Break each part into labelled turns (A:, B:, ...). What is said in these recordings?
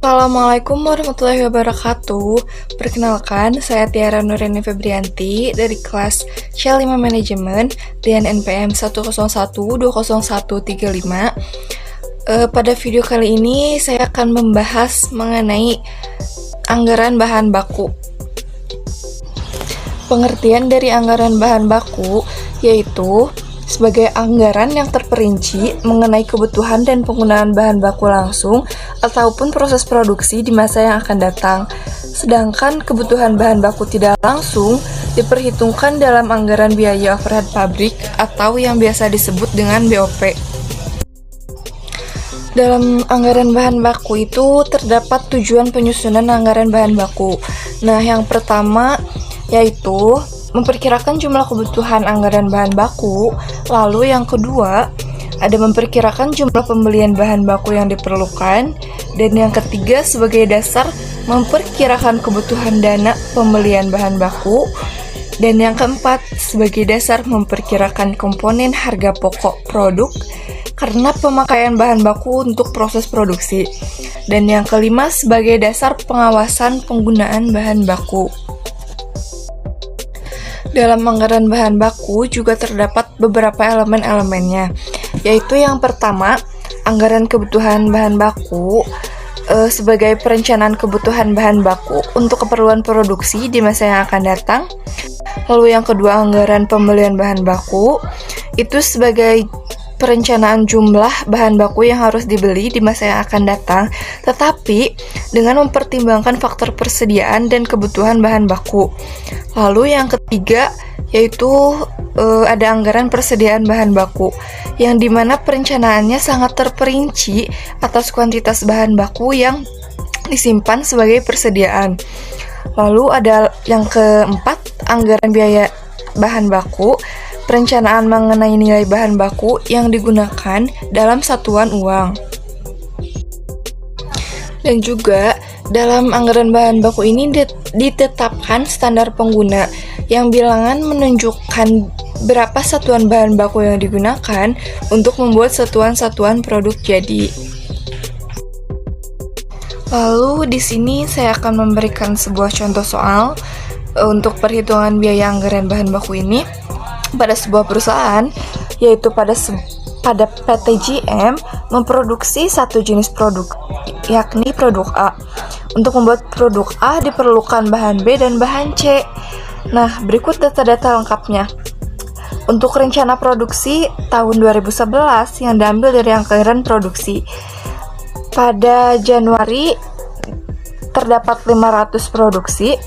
A: Assalamualaikum warahmatullahi wabarakatuh. Perkenalkan, saya Tiara Nurini Febrianti dari kelas C5 Manajemen dengan NPM 10120120135. Pada video kali ini saya akan membahas mengenai anggaran bahan baku. Pengertian dari anggaran bahan baku yaitu sebagai anggaran yang terperinci mengenai kebutuhan dan penggunaan bahan baku langsung ataupun proses produksi di masa yang akan datang. Sedangkan kebutuhan bahan baku tidak langsung diperhitungkan dalam anggaran biaya overhead pabrik atau yang biasa disebut dengan BOP. Dalam anggaran bahan baku itu terdapat tujuan penyusunan anggaran bahan baku. Nah, yang pertama yaitu memperkirakan jumlah kebutuhan anggaran bahan baku. Lalu yang kedua, ada memperkirakan jumlah pembelian bahan baku yang diperlukan. Dan yang ketiga, sebagai dasar memperkirakan kebutuhan dana pembelian bahan baku. Dan yang keempat, sebagai dasar memperkirakan komponen harga pokok produk karena pemakaian bahan baku untuk proses produksi. Dan yang kelima, sebagai dasar pengawasan penggunaan bahan baku. Dalam anggaran bahan baku juga terdapat beberapa elemen-elemennya, yaitu yang pertama, anggaran kebutuhan bahan baku sebagai perencanaan kebutuhan bahan baku untuk keperluan produksi di masa yang akan datang. Lalu yang kedua, anggaran pembelian bahan baku itu sebagai perencanaan jumlah bahan baku yang harus dibeli di masa yang akan datang, tetapi dengan mempertimbangkan faktor persediaan dan kebutuhan bahan baku. Lalu yang ketiga yaitu ada anggaran persediaan bahan baku, yang dimana perencanaannya sangat terperinci atas kuantitas bahan baku yang disimpan sebagai persediaan. Lalu ada yang keempat, anggaran biaya bahan baku, perencanaan mengenai nilai bahan baku yang digunakan dalam satuan uang. Dan juga dalam anggaran bahan baku ini ditetapkan standar pengguna yang bilangan menunjukkan berapa satuan bahan baku yang digunakan untuk membuat satuan-satuan produk jadi. Lalu di sini saya akan memberikan sebuah contoh soal untuk perhitungan biaya anggaran bahan baku ini pada sebuah perusahaan, yaitu pada PT GM memproduksi satu jenis produk, yakni produk A. Untuk membuat produk A diperlukan bahan B dan bahan C. Nah, berikut data-data lengkapnya. Untuk rencana produksi tahun 2011 yang diambil dari anggaran produksi. Pada Januari terdapat 500 produksi,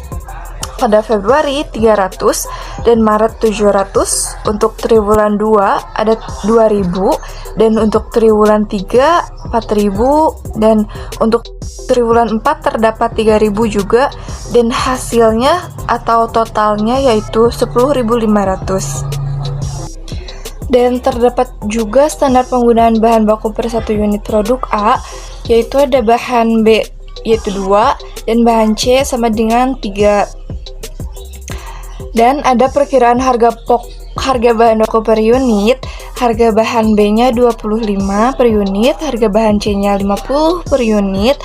A: pada Februari 300 dan Maret 700. Untuk triwulan 2 ada 2000 dan untuk triwulan 3 4000 dan untuk triwulan 4 terdapat 3000 juga, dan hasilnya atau totalnya yaitu 10.500. Dan terdapat juga standar penggunaan bahan baku per satu unit produk A, yaitu ada bahan B yaitu 2 dan bahan C sama dengan 3. Dan ada perkiraan harga bahan baku per unit, harga bahan B-nya 25 per unit, harga bahan C-nya 50 per unit,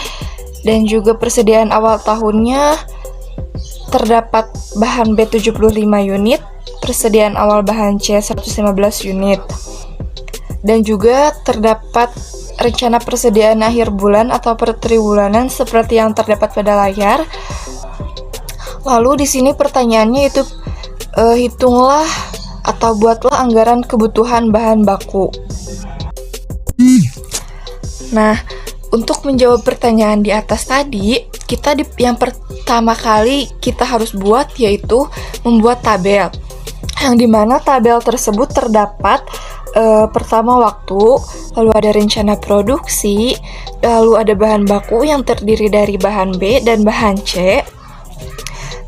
A: dan juga persediaan awal tahunnya terdapat bahan B 75 unit, persediaan awal bahan C 115 unit. Dan juga terdapat rencana persediaan akhir bulan atau per triwulanan seperti yang terdapat pada layar. Lalu di sini pertanyaannya itu hitunglah atau buatlah anggaran kebutuhan bahan baku. Nah, untuk menjawab pertanyaan di atas tadi, yang pertama kali kita harus buat yaitu membuat tabel. Yang dimana tabel tersebut terdapat pertama waktu, lalu ada rencana produksi, lalu ada bahan baku yang terdiri dari bahan B dan bahan C.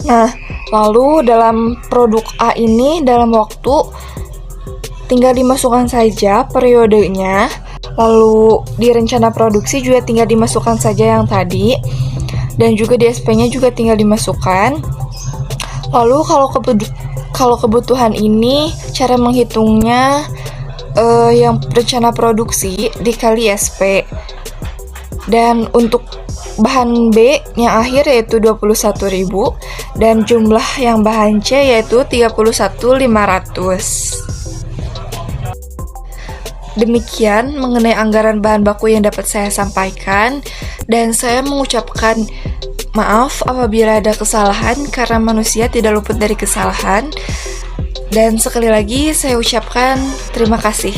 A: Nah, lalu dalam produk A ini dalam waktu tinggal dimasukkan saja periodenya. Lalu di rencana produksi juga tinggal dimasukkan saja yang tadi. Dan juga di SP-nya juga tinggal dimasukkan. Lalu kalau kebutuhan ini cara menghitungnya yang rencana produksi dikali SP. Dan untuk bahan B yang akhir yaitu 21.000 dan jumlah yang bahan C yaitu 31.500. Demikian mengenai anggaran bahan baku yang dapat saya sampaikan, dan saya mengucapkan maaf apabila ada kesalahan karena manusia tidak luput dari kesalahan. Dan sekali lagi saya ucapkan terima kasih.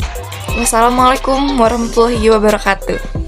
A: Wassalamualaikum warahmatullahi wabarakatuh.